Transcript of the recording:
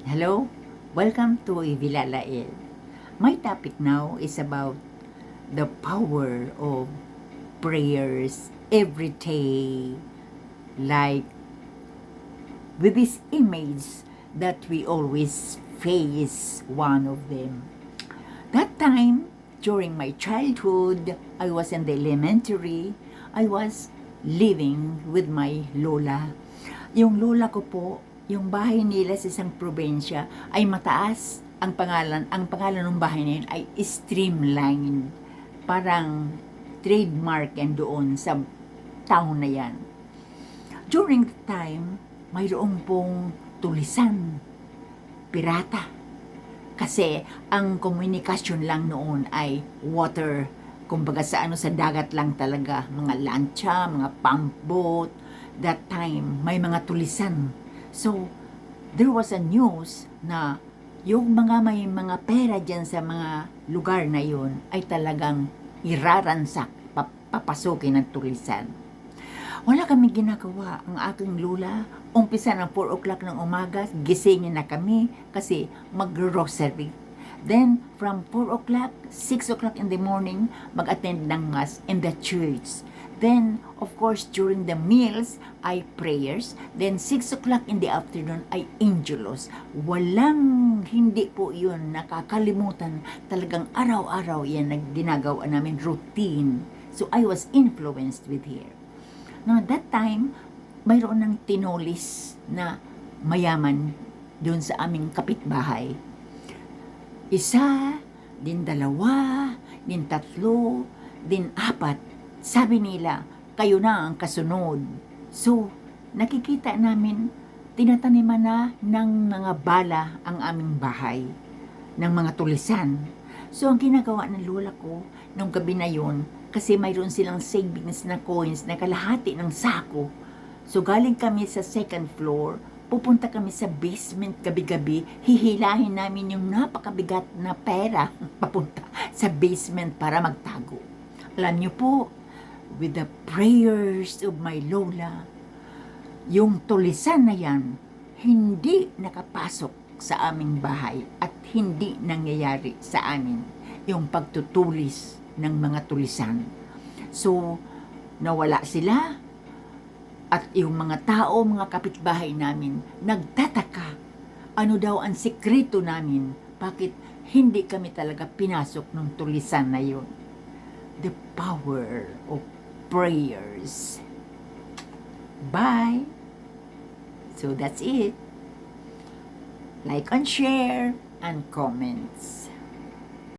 Hello, welcome to Ivilalael. My topic now is about the power of prayers every day, like with this image that we always face one of them. That time, during my childhood, I was in the elementary, I was living with my lola. Yung lola ko po, yung bahay nila sa isang probinsya ay mataas. Ang pangalan ng bahay na yun ay Streamline. Parang trademark yan doon sa town na yan. During the time, mayroong pong tulisan, pirata. Kasi ang komunikasyon lang noon ay water. Kumbaga sa dagat lang talaga, mga lancha, mga pump boat. That time, may mga tulisan. So, there was a news na yung may mga pera dyan sa mga lugar na yun ay talagang iraransak, papasukin ng tulisan. Wala kami ginagawa. Ang aking lula, umpisa ng 4 o'clock ng umaga, gisingin na kami kasi mag-rosary. Then, from 4 o'clock, 6 o'clock in the morning, mag-attend ng mass in the church. Then, of course, during the meals ay prayers. Then, 6 o'clock in the afternoon ay angelos. Hindi po yun nakakalimutan. Talagang araw-araw yan ginagawa namin routine. So, I was influenced with her. Now, that time, mayroon ng tinolis na mayaman doon sa aming kapitbahay. Isa, din dalawa, din tatlo, din apat. Sabi nila, kayo na ang kasunod. So, nakikita namin, tinataniman na ng mga bala ang aming bahay, ng mga tulisan. So, ang ginagawa ng lola ko, nung gabi na yun, kasi mayroon silang savings na coins na kalahati ng sako. So, galing kami sa second floor, pupunta kami sa basement gabi-gabi, hihilahin namin yung napakabigat na pera papunta sa basement para magtago. Alam niyo po, with the prayers of my lola, yung tulisan na yan, hindi nakapasok sa aming bahay at hindi nangyayari sa amin yung pagtutulis ng mga tulisan. So, nawala sila at yung mga tao, mga kapitbahay namin, nagtataka. Ano daw ang sikreto namin? Bakit hindi kami talaga pinasok ng tulisan na yun? The power of prayers. Bye! So that's it. Like and share and comments.